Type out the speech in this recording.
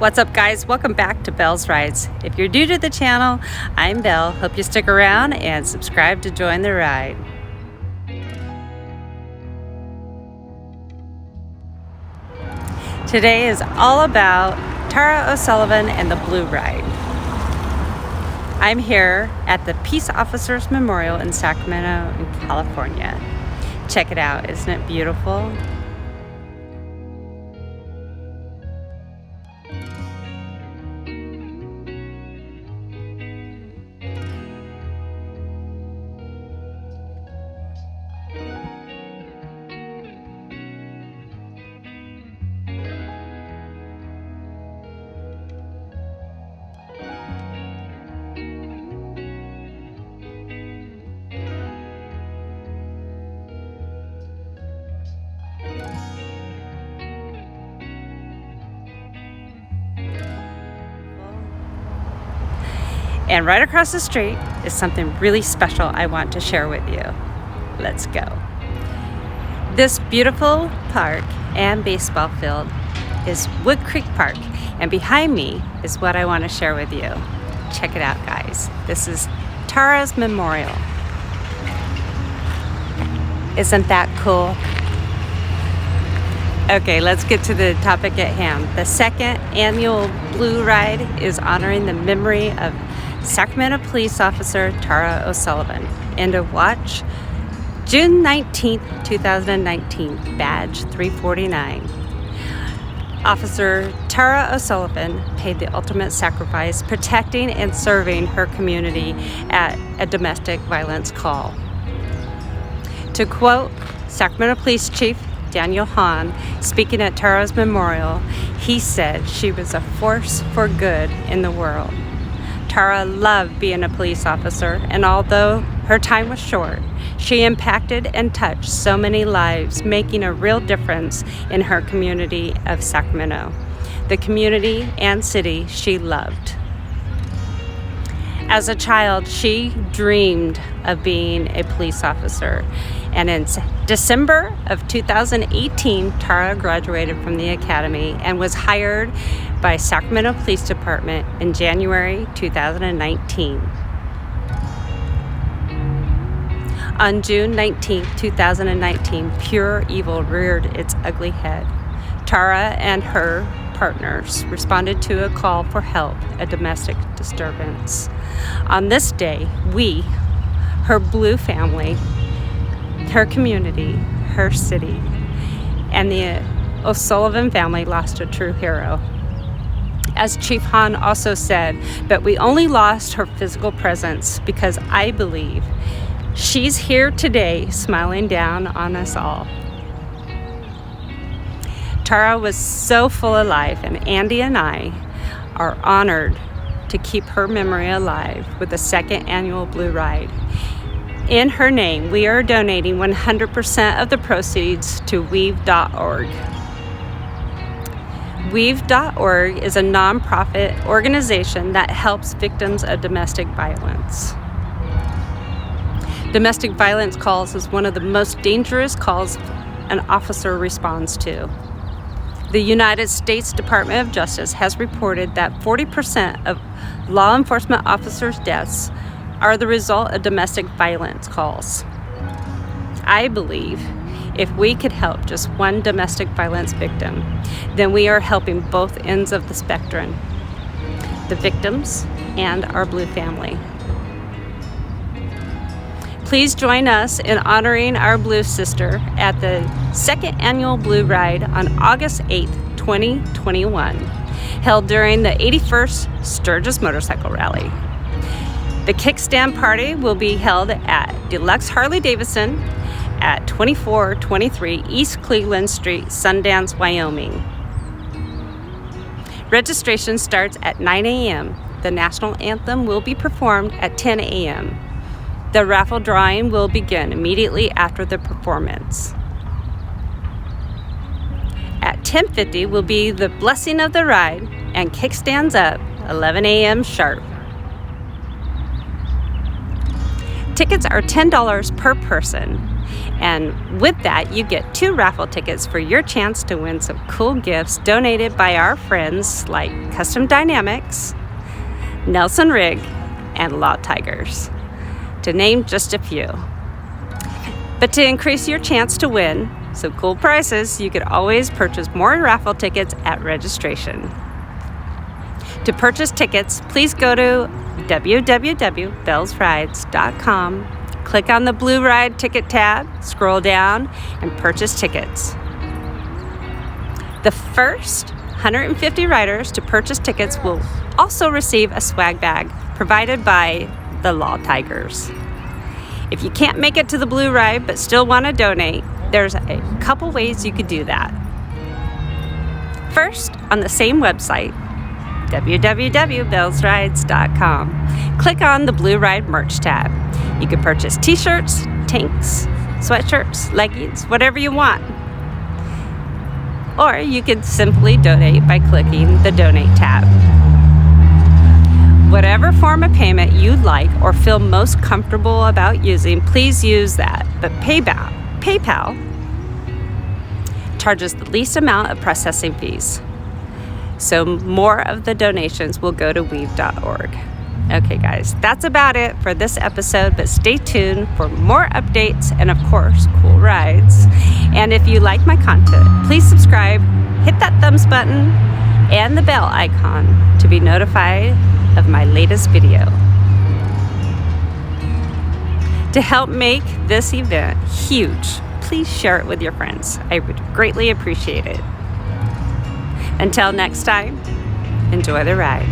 What's up, guys? Welcome back to BellsRides. If you're new to the channel, I'm Belle. Hope you stick around and subscribe to join the ride. Today is all about TARAOSULLIVAN and the Blue Ride. I'm here at the Peace Officers Memorial in Sacramento, in California. Check it out. Isn't it beautiful? And right across the street is something really special I want to share with you. Let's go. This beautiful park and baseball field is Wood Creek Park, and behind me is what I want to share with you. Check it out, guys. This is Tara's Memorial. Isn't that cool? Okay, let's get to the topic at hand. The second annual Blue Ride is honoring the memory of Sacramento Police Officer TARAOSULLIVAN. End of watch, June 19th, 2019, badge 349. Officer TARAOSULLIVAN paid the ultimate sacrifice, protecting and serving her community at a domestic violence call. To quote Sacramento Police Chief Daniel Hahn, speaking at Tara's memorial, he said she was a force for good in the world. Tara loved being a police officer, and although her time was short, she impacted and touched so many lives, making a real difference in her community of Sacramento, the community and city she loved. As a child, she dreamed of being a police officer, and in December of 2018, Tara graduated from the academy and was hired by Sacramento Police Department in January 2019. On June 19, 2019, pure evil reared its ugly head. Tara and her partners responded to a call for help, a domestic disturbance. On this day, we, her Blue family, her community, her city, and the O'Sullivan family lost a true hero. As Chief Hahn also said, but we only lost her physical presence because I believe she's here today smiling down on us all. Tara was so full of life, and Andy and I are honored to keep her memory alive with the second annual Blue Ride. In her name, we are donating 100% of the proceeds to Weave.org. Weave.org is a nonprofit organization that helps victims of domestic violence. Domestic violence calls is one of the most dangerous calls an officer responds to. The United States Department of Justice has reported that 40% of law enforcement officers' deaths are the result of domestic violence calls. I believe if we could help just one domestic violence victim, then we are helping both ends of the spectrum, the victims and our Blue family. Please join us in honoring our Blue sister at the second annual Blue Ride on August 8th, 2021, held during the 81st Sturgis Motorcycle Rally. The kickstand party will be held at DELUXE Harley-Davidson at 2423 East Cleveland Street, Sundance, Wyoming. Registration starts at 9 a.m. The national anthem will be performed at 10 a.m. The raffle drawing will begin immediately after the performance. At 10:50 will be the blessing of the ride and kickstands up 11 a.m. sharp. Tickets are $10 per person. And with that, you get 2 raffle tickets for your chance to win some cool gifts donated by our friends like Custom Dynamics, Nelson Rig, and Law Tigers, to name just a few. But to increase your chance to win some cool prizes, you could always purchase more raffle tickets at registration. To purchase tickets, please go to www.BellsRides.com, click on the blue ride ticket tab, scroll down, and purchase tickets. The first 150 riders to purchase tickets will also receive a swag bag provided by the Law Tigers. If you can't make it to the blue ride but still want to donate, there's a couple ways you could do that. First, on the same website, www.BellsRides.com, click on the Blue Ride merch tab. You can purchase t-shirts, tanks, sweatshirts, leggings, whatever you want. Or you could simply donate by clicking the Donate tab. Whatever form of payment you like or feel most comfortable about using, please use that. But PayPal charges the least amount of processing fees. So more of the donations will go to weave.org. Okay guys, that's about it for this episode, but stay tuned for more updates and of course, cool rides. And if you like my content, please subscribe, hit that thumbs button and the bell icon to be notified of my latest video. To help make this event huge, please share it with your friends. I would greatly appreciate it. Until next time, enjoy the ride.